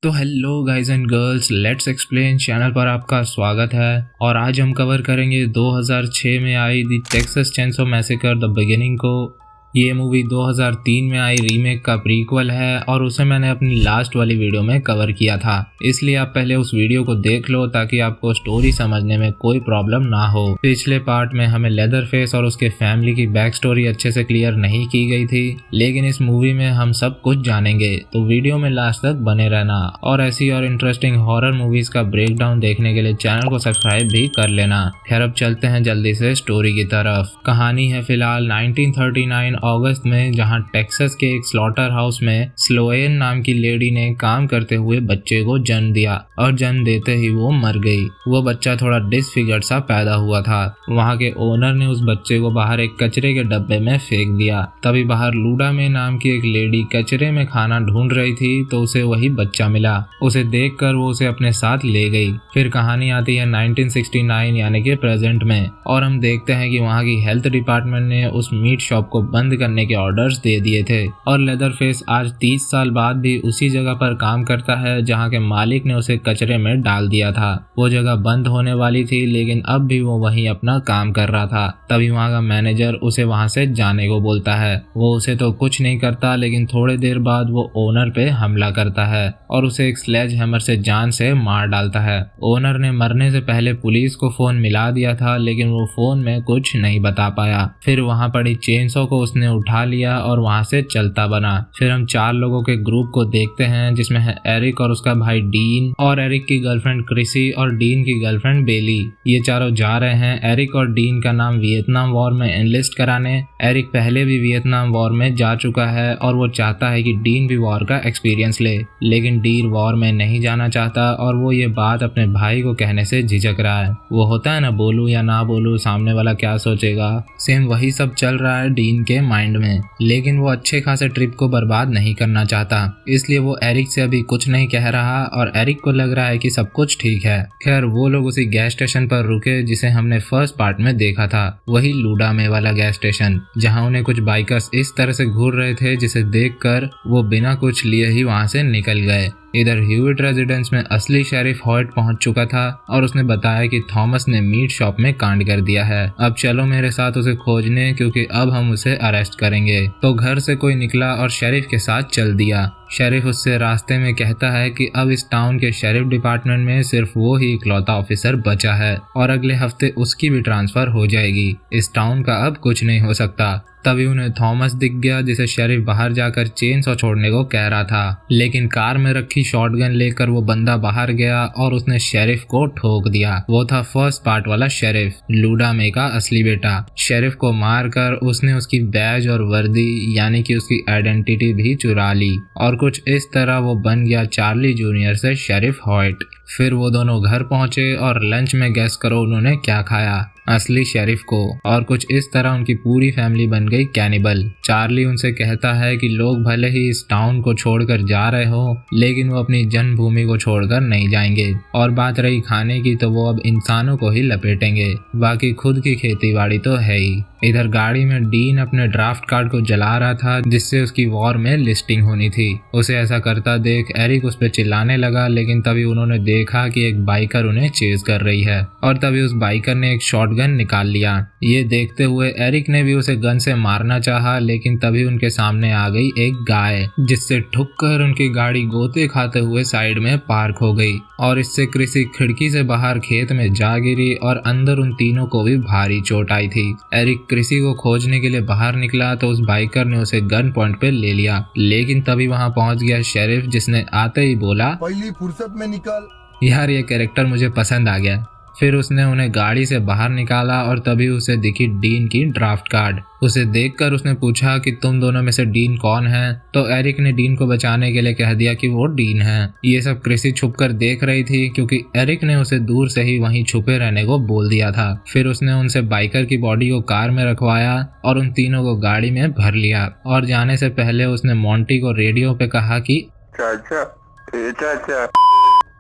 तो hello guys and girls, let's explain channel पर आपका स्वागत है। और आज हम कवर करेंगे 2006 में आई the Texas Chainsaw Massacre the beginning को। ये मूवी 2003 में आई रीमेक का प्रीक्वल है और उसे मैंने अपनी लास्ट वाली वीडियो में कवर किया था, इसलिए आप पहले उस वीडियो को देख लो ताकि आपको स्टोरी समझने में कोई प्रॉब्लम ना हो। पिछले पार्ट में हमें लेदरफेस और उसके फैमिली की बैक स्टोरी अच्छे से क्लियर नहीं की गई थी, लेकिन इस मूवी में हम सब कुछ जानेंगे, तो वीडियो में लास्ट तक बने रहना। और ऐसी और इंटरेस्टिंग हॉरर मूवीज का ब्रेकडाउन देखने के लिए चैनल को सब्सक्राइब भी कर लेना। खैर अब चलते हैं जल्दी से स्टोरी की तरफ। कहानी है फिलहाल 1939 अगस्त में, जहां टेक्सास के एक स्लॉटर हाउस में स्लोएन नाम की लेडी ने काम करते हुए बच्चे को जन्म दिया और जन्म देते ही वो मर गई। वो बच्चा थोड़ा डिसफिगर्ड सा पैदा हुआ था। वहां के ओनर ने उस बच्चे को बाहर एक कचरे के डब्बे में फेंक दिया। तभी बाहर लूडा में नाम की एक लेडी कचरे में खाना ढूंढ रही थी तो उसे वही बच्चा मिला। उसे देखकर वो उसे अपने साथ ले गई। फिर कहानी आती है 1969 यानी कि प्रेजेंट में, और हम देखते हैं कि वहाँ की हेल्थ डिपार्टमेंट ने उस मीट शॉप को बंद करने के ऑर्डर्स दे दिए थे और लेदरफेस आज 30 साल बाद भी उसी जगह पर काम करता है जहाँ के मालिक ने उसे कचरे में डाल दिया था। वो जगह बंद होने वाली थी लेकिन अब भी वो वहीं अपना काम कर रहा था। तभी वहाँ का मैनेजर उसे वहाँ से जाने को बोलता है। वो उसे तो कुछ नहीं करता, लेकिन थोड़ी देर बाद वो ओनर पे हमला करता है और उसे एक स्लेज हैमर से जान से मार डालता है। ओनर ने मरने से पहले पुलिस को फोन मिला दिया था, लेकिन वो फोन में कुछ नहीं बता पाया। फिर वहाँ पड़ी चेनसो को उसने उठा लिया और वहाँ से चलता बना। फिर हम 4 लोगों के ग्रुप को देखते हैं, जिसमें है एरिक और उसका भाई डीन, और एरिक की गर्लफ्रेंड क्रिसी और डीन की गर्लफ्रेंड बेली। ये चारों जा रहे हैं एरिक और डीन का नाम वियतनाम वॉर में एनलिस्ट कराने। एरिक पहले भी वियतनाम वॉर में जा चुका है और वो चाहता है कि डीन भी वॉर का एक्सपीरियंस ले, लेकिन डीन वॉर में नहीं जाना चाहता और वो ये बात अपने भाई को कहने से झिझक रहा है। वो होता है ना, बोलूं या ना बोलूं, सामने वाला क्या सोचेगा। सेम वही सब चल रहा है डीन के माइंड में, लेकिन वो अच्छे खासे ट्रिप को बर्बाद नहीं करना चाहता, इसलिए वो एरिक से अभी कुछ नहीं कह रहा और एरिक को लग रहा है कि सब कुछ ठीक है। खैर वो लोग उसी गैस स्टेशन पर रुके जिसे हमने फर्स्ट पार्ट में देखा था, वही लूडा में वाला गैस स्टेशन, जहां उन्हें कुछ बाइकर्स इस तरह से घूर रहे थे जिसे देखकर वो बिना कुछ लिए ही वहां से निकल गए। इधर ह्यूइट रेजिडेंस में असली शेरिफ हॉयट पहुंच चुका था और उसने बताया कि थॉमस ने मीट शॉप में कांड कर दिया है। अब चलो मेरे साथ उसे खोजने, क्योंकि अब हम उसे अरेस्ट करेंगे। तो घर से कोई निकला और शेरिफ के साथ चल दिया। शेरिफ उससे रास्ते में कहता है कि अब इस टाउन के शेरिफ डिपार्टमेंट में सिर्फ वो ही इकलौता ऑफिसर बचा है और अगले हफ्ते उसकी भी ट्रांसफर हो जाएगी। इस टाउन का अब कुछ नहीं हो सकता। तभी उन्हें थॉमस दिख गया, जिसे शेरिफ बाहर जाकर चेनसॉ छोड़ने को कह रहा था, लेकिन कार में रखी शॉटगन लेकर वो बंदा बाहर गया और उसने शेरिफ को ठोक दिया। वो था फर्स्ट पार्ट वाला शेरिफ, लूडा में का असली बेटा। शेरिफ को मारकर उसने उसकी बैज और वर्दी यानी कि उसकी आइडेंटिटी भी चुरा ली और कुछ इस तरह वो बन गया चार्ली जूनियर से शेरिफ हॉयट। फिर वो दोनों घर पहुंचे और लंच में गेस करो उन्होंने क्या खाया, असली शेरिफ को, और कुछ इस तरह उनकी पूरी फैमिली बन गई कैनिबल। चार्ली उनसे कहता है कि लोग भले ही इस टाउन को छोड़कर जा रहे हो, लेकिन वो अपनी जन्मभूमि को छोड़कर नहीं जाएंगे। और बात रही खाने की, तो वो अब इंसानों को ही लपेटेंगे, बाकी खुद की खेतीबाड़ी तो है ही। इधर गाड़ी में डीन अपने ड्राफ्ट कार्ड को जला रहा था जिससे उसकी वॉर में लिस्टिंग होनी थी। उसे ऐसा करता देख एरिक उस पर चिल्लाने लगा, लेकिन तभी उन्होंने देखा कि एक बाइकर उन्हें चेज कर रही है और तभी उस बाइकर ने एक शॉटगन निकाल लिया। ये देखते हुए एरिक ने भी उसे गन से मारना चाहा, लेकिन तभी उनके सामने आ गई एक गाय, जिससे ठुककर उनकी गाड़ी गोते खाते हुए साइड में पार्क हो गई और इससे क्रिसी खिड़की से बाहर खेत में जा गिरी और अंदर उन तीनों को भी भारी चोट आई थी। एरिक क्रिसी को खोजने के लिए बाहर निकला तो उस बाइकर ने उसे गन पॉइंट पे ले लिया, लेकिन तभी वहां पहुंच गया शेरिफ, जिसने आते ही बोला, पहली फुर्सत में निकल। यार ये कैरेक्टर मुझे पसंद आ गया। फिर उसने उन्हें गाड़ी से बाहर निकाला और तभी उसे दिखी डीन की ड्राफ्ट कार्ड। उसे देखकर उसने पूछा कि तुम दोनों में से डीन कौन है, तो एरिक ने डीन को बचाने के लिए कह दिया कि वो डीन है। ये सब क्रिसी छुपकर देख रही थी, क्योंकि एरिक ने उसे दूर से ही वहीं छुपे रहने को बोल दिया था। फिर उसने उनसे बाइकर की बॉडी को कार में रखवाया और उन तीनों को गाड़ी में भर लिया और जाने से पहले उसने मोंटी को रेडियो पे कहा कि चाचा, चाचा।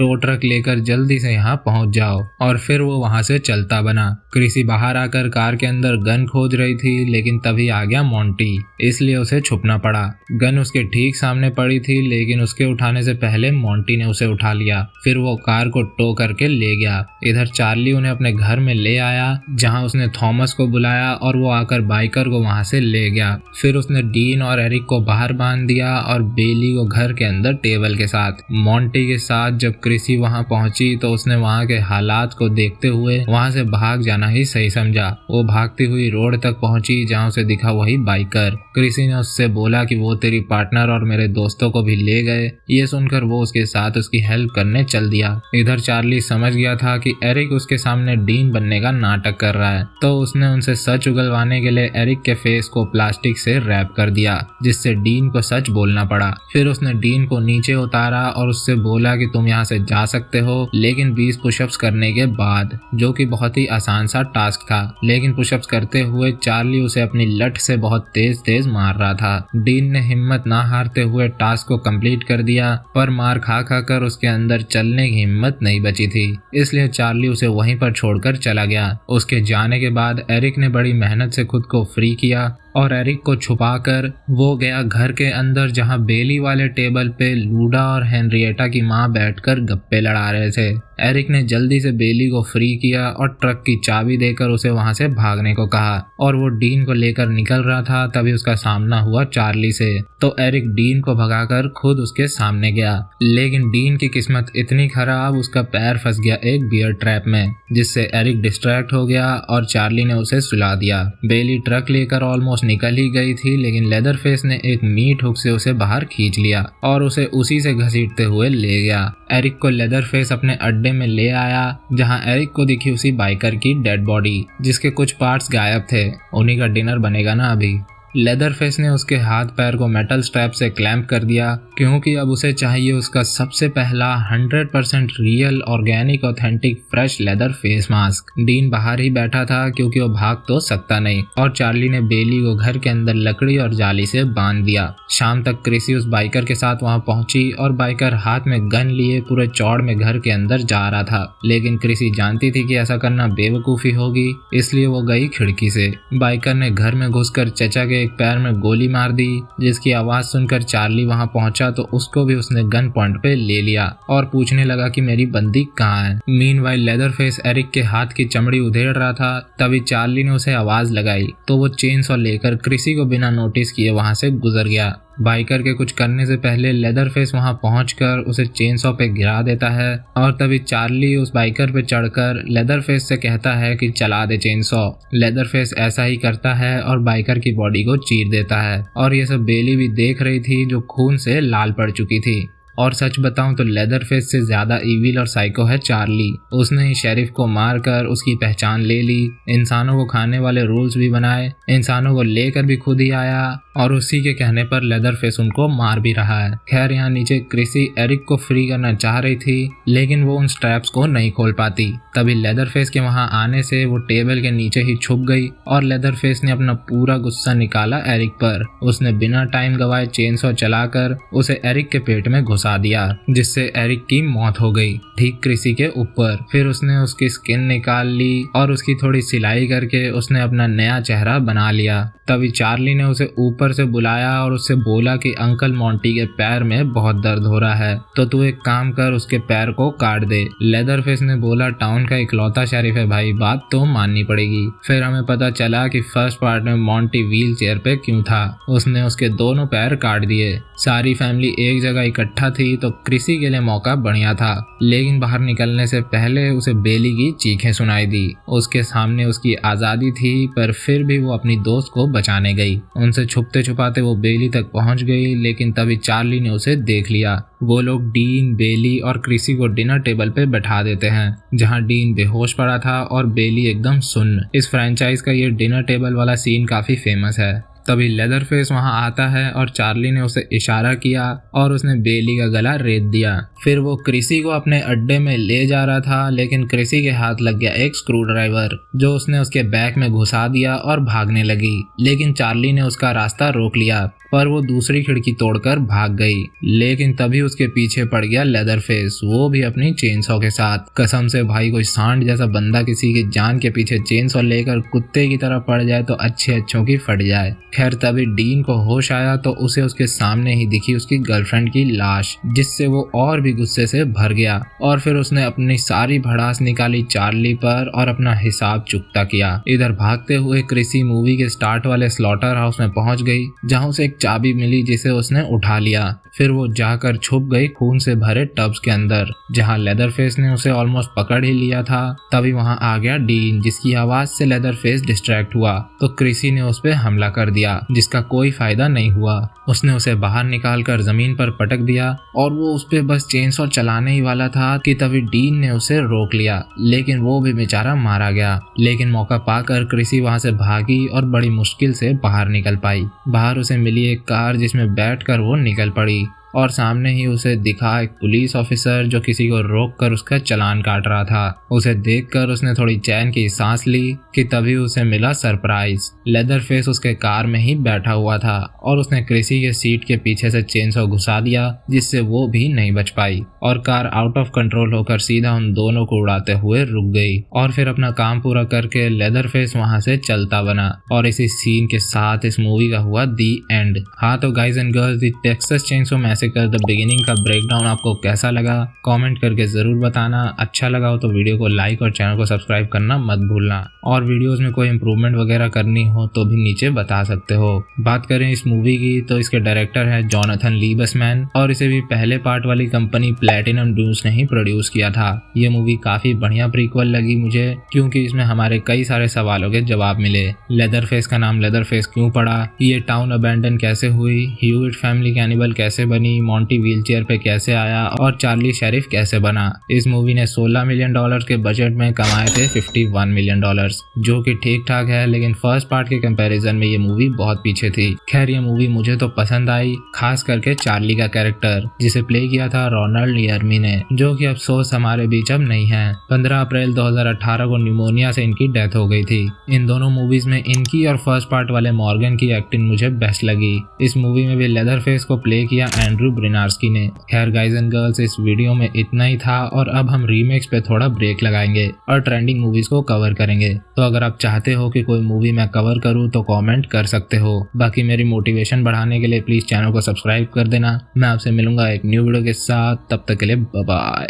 टो ट्रक लेकर जल्दी से यहाँ पहुंच जाओ। और फिर वो वहाँ से चलता बना। क्रिसी बाहर आकर कार के अंदर गन खोज रही थी, लेकिन तभी आ गया मोंटी, इसलिए उसे छुपना पड़ा। गन उसके ठीक सामने पड़ी थी, लेकिन उसके उठाने से पहले मोंटी ने उसे उठा लिया। फिर वो कार को टो करके ले गया। इधर चार्ली उन्हें अपने घर में ले आया, जहाँ उसने थॉमस को बुलाया और वो आकर बाइकर को वहाँ से ले गया। फिर उसने डीन और एरिक को बाहर बांध दिया और बेली को घर के अंदर टेबल के साथ। मोंटी के साथ जब क्रिसी वहाँ पहुंची तो उसने वहाँ के हालात को देखते हुए वहाँ से भाग जाना ही सही समझा। वो भागती हुई रोड तक पहुंची, जहाँ उसे दिखा वही बाइकर। क्रिसी ने उससे बोला कि वो तेरी पार्टनर और मेरे दोस्तों को भी ले गए। ये सुनकर वो उसके साथ उसकी हेल्प करने चल दिया। इधर चार्ली समझ गया था कि एरिक उसके सामने डीन बनने का नाटक कर रहा है, तो उसने उनसे सच उगलवाने के लिए एरिक के फेस को प्लास्टिक से रैप कर दिया, जिससे डीन को सच बोलना पड़ा। फिर उसने डीन को नीचे उतारा और उससे बोला कि तुम यहाँ से जा सकते हो, लेकिन 20 पुशअप्स करने के बाद, जो कि बहुत ही आसान सा टास्क था। लेकिन पुशअप्स करते हुए चार्ली उसे अपनी लठ से बहुत तेज तेज मार रहा था। डीन ने हिम्मत ना हारते हुए टास्क को कंप्लीट कर दिया, पर मार खा खा कर उसके अंदर चलने की हिम्मत नहीं बची थी, इसलिए चार्ली उसे वहीं पर छोड़कर चला गया। उसके जाने के बाद एरिक ने बड़ी मेहनत से खुद को फ्री किया और एरिक को छुपाकर वो गया घर के अंदर, जहां बेली वाले टेबल पे लूडा और हेनरिएटा की मां बैठकर गप्पे लड़ा रहे थे। एरिक ने जल्दी से बेली को फ्री किया और ट्रक की चाबी देकर उसे वहां से भागने को कहा, और वो डीन को लेकर निकल रहा था। तभी उसका सामना हुआ चार्ली से, तो एरिक डीन को भगाकर खुद उसके सामने गया। लेकिन डीन की किस्मत इतनी खराब, उसका पैर फंस गया एक बियर ट्रैप में, जिससे एरिक डिस्ट्रैक्ट हो गया और चार्ली ने उसे सुला दिया। बेली ट्रक लेकर ऑलमोस्ट निकल ही गई थी, लेकिन लेदरफेस ने एक मीट हुक से उसे बाहर खींच लिया और उसे उसी से घसीटते हुए ले गया। एरिक को लेदरफेस अपने अड्डे में ले आया, जहां एरिक को दिखी उसी बाइकर की डेड बॉडी, जिसके कुछ पार्ट्स गायब थे। उन्हीं का डिनर बनेगा ना अभी। लेदरफेस ने उसके हाथ पैर को मेटल स्ट्रैप से क्लैंप कर दिया, क्योंकि अब उसे चाहिए उसका सबसे पहला 100% real organic authentic fresh leather face mask. Dean बाहर ही बैठा था क्योंकि वो भाग तो सकता नहीं, और चार्ली ने बेली को घर के अंदर लकड़ी और जाली से बांध दिया। शाम तक क्रिसी उस बाइकर के साथ वहां पहुंची और बाइकर हाथ में गन लिए पूरे चौड़ में घर के अंदर जा रहा था, लेकिन क्रिसी जानती थी कि ऐसा करना बेवकूफी होगी, इसलिए वो गई खिड़की से। बाइकर ने घर में घुसकर चचा के एक पैर में गोली मार दी, जिसकी आवाज सुनकर चार्ली वहां पहुंचा तो उसको भी उसने गन पॉइंट पे ले लिया और पूछने लगा कि मेरी बंदूक कहाँ है। मीनवाइल लेदरफेस एरिक के हाथ की चमड़ी उधेड़ रहा था। तभी चार्ली ने उसे आवाज लगाई तो वो चेनसॉ लेकर क्रिसी को बिना नोटिस किए वहां से गुजर गया। बाइकर के कुछ करने से पहले लेदरफेस वहां पहुंचकर उसे चेनसॉ पे गिरा देता है, और तभी चार्ली उस बाइकर पे चढ़कर लेदरफेस से कहता है कि चला दे चेनसॉ। लेदरफेस ऐसा ही करता है और बाइकर की बॉडी को चीर देता है, और ये सब बेली भी देख रही थी, जो खून से लाल पड़ चुकी थी। और सच बताऊं तो लेदरफेस से ज्यादा इविल और साइको है चार्ली। उसने ही शेरिफ को मारकर उसकी पहचान ले ली, इंसानों को खाने वाले रूल्स भी बनाए, इंसानों को लेकर भी खुद ही आया, और उसी के कहने पर लेदरफेस उनको मार भी रहा है। खैर यहाँ नीचे क्रिसी एरिक को फ्री करना चाह रही थी, लेकिन वो उन स्ट्रैप्स को नहीं खोल पाती। तभी लेदरफेस के वहां आने से वो टेबल के नीचे ही छुप गई, और लेदरफेस ने अपना पूरा गुस्सा निकाला एरिक पर। उसने बिना टाइम गवाए चेनसॉ चलाकर उसे एरिक के पेट में घुसा दिया, जिससे एरिक की मौत हो गई ठीक क्रिसी के ऊपर। फिर उसने उसकी स्किन निकाल ली और उसकी थोड़ी सिलाई करके उसने अपना नया चेहरा बना लिया। तभी चार्ली ने उसे ऊपर से बुलाया और उससे बोला कि अंकल मोंटी के पैर में बहुत दर्द हो रहा है, तो तू एक काम कर, उसके पैर को काट दे। लेदरफेस ने बोला टाउन का इकलौता शेरिफ है भाई, बात तो माननी पड़ेगी। फिर हमें पता चला कि फर्स्ट पार्ट में मोंटी व्हील चेयर पे क्यों था। उसने उसके दोनों पैर काट दिए। सारी फैमिली एक जगह इकट्ठा थी तो क्रिसी के लिए मौका बढ़िया था, लेकिन बाहर निकलने से पहले उसे बेली की चीखें सुनाई दी। उसके सामने उसकी आजादी थी, पर फिर भी वो अपनी दोस्त को बचाने गई। उनसे छुपते छुपाते वो बेली तक पहुंच गई, लेकिन तभी चार्ली ने उसे देख लिया। वो लोग डीन, बेली और क्रिसी को डिनर टेबल पे बैठा देते हैं, जहां डीन बेहोश पड़ा था और बेली एकदम सुन्न। इस फ्रेंचाइज का ये डिनर टेबल वाला सीन काफी फेमस है। तभी लेदरफेस वहां आता है और चार्ली ने उसे इशारा किया और उसने बेली का गला रेत दिया। फिर वो क्रिसी को अपने अड्डे में ले जा रहा था, लेकिन क्रिसी के हाथ लग गया एक स्क्रू ड्राइवर जो उसने उसके बैग में घुसा दिया और भागने लगी। लेकिन चार्ली ने उसका रास्ता रोक लिया, पर वो दूसरी खिड़की तोड़कर भाग गई। लेकिन तभी उसके पीछे पड़ गया लेदरफेस, वो भी अपनी चेनसॉ के साथ। कसम से भाई, कोई सांड जैसा बंदा किसी की जान के पीछे चेनसॉ लेकर कुत्ते की तरह पड़ जाए तो अच्छों की फट जाए। खैर तभी डीन को होश आया तो उसे उसके सामने ही दिखी उसकी गर्लफ्रेंड की लाश, जिससे वो और भी गुस्से से भर गया और फिर उसने अपनी सारी भड़ास निकाली चार्ली पर और अपना हिसाब चुकता किया। इधर भागते हुए क्रिसी मूवी के स्टार्ट वाले स्लॉटर हाउस में पहुंच गई, जहां उसे एक चाबी मिली जिसे उसने उठा लिया। फिर वो जाकर छुप गई खून से भरे टब्स के अंदर, जहां लेदरफेस ने उसे ऑलमोस्ट पकड़ ही लिया था। तभी वहां आ गया डीन, जिसकी आवाज से लेदरफेस डिस्ट्रैक्ट हुआ तो क्रिसी ने उस पर हमला कर दिया, जिसका कोई फायदा नहीं हुआ। उसने उसे बाहर निकालकर जमीन पर पटक दिया और वो उस पे बस चेनसॉ चलाने ही वाला था कि तभी डीन ने उसे रोक लिया, लेकिन वो भी बेचारा मारा गया। लेकिन मौका पाकर क्रिसी वहां से भागी और बड़ी मुश्किल से बाहर निकल पाई। बाहर उसे मिली एक कार जिसमें बैठकर वो निकल पड़ी और सामने ही उसे दिखा एक पुलिस ऑफिसर जो किसी को रोककर उसका चालान काट रहा था। उसे देखकर उसने थोड़ी चैन की सांस ली कि तभी उसे मिला सरप्राइज। लेदरफेस उसके कार में ही बैठा हुआ था और उसने क्रिसी के सीट के पीछे से चेनसॉ घुसा दिया, जिससे वो भी नहीं बच पाई और कार आउट ऑफ कंट्रोल होकर सीधा उन दोनों को उड़ाते हुए रुक गई। और फिर अपना काम पूरा करके लेदरफेस वहां से चलता बना। और इसी सीन के साथ इस मूवी का हुआ दी एंड। हाँ तो guys and girls, the Texas chainsaw massacre the beginning का ब्रेकडाउन आपको कैसा लगा कमेंट करके जरूर बताना। अच्छा लगा हो तो वीडियो को लाइक और चैनल को सब्सक्राइब करना मत भूलना। और वीडियोस में कोई इंप्रूवमेंट वगैरह करनी हो तो भी नीचे बता सकते हो। बात करें इस मूवी की तो इसके डायरेक्टर है जोनाथन लीबसमैन और इसे भी पहले पार्ट वाली कंपनी प्लैटिनम ड्यून्स ने ही प्रोड्यूस किया था। ये मूवी काफी बढ़िया प्रीक्वल लगी मुझे, क्योंकि इसमें हमारे कई सारे सवालों के जवाब मिले। लेदरफेस का नाम लेदरफेस क्यों पड़ा, ये टाउन अबैंडन कैसे हुई, ह्यूइट फैमिली कैनिबल कैसे बनी, मॉन्टी व्हीलचेयर पे कैसे आया और चार्ली शेरिफ कैसे बना। इस मूवी ने $16 मिलियन के बजट में कमाए थे $51 मिलियन, जो कि ठीक ठाक है, लेकिन फर्स्ट पार्ट के कंपैरिजन में ये मूवी बहुत पीछे थी। खैर ये मूवी मुझे तो पसंद आई, खास करके चार्ली का कैरेक्टर जिसे प्ले किया था रोनाल्ड यर्मी ने, जो कि अफसोस हमारे बीच अब नहीं है। 15 अप्रैल 2018 को न्यूमोनिया से इनकी डेथ हो गई थी। इन दोनों मूवीज में इनकी और फर्स्ट पार्ट वाले मॉर्गन की एक्टिंग मुझे बेस्ट लगी। इस मूवी में भी लेदरफेस को प्ले किया एंड्रू ब्रिनार्स्की ने। खैर गाइज एंड गर्ल्स, इस वीडियो में इतना ही था और अब हम रीमेक्स पे थोड़ा ब्रेक लगाएंगे और ट्रेंडिंग मूवीज को कवर करेंगे। तो अगर आप चाहते हो कि कोई मूवी मैं कवर करूं तो कमेंट कर सकते हो। बाकी मेरी मोटिवेशन बढ़ाने के लिए प्लीज चैनल को सब्सक्राइब कर देना। मैं आपसे मिलूंगा एक न्यू वीडियो के साथ, तब तक के लिए बाय बाय।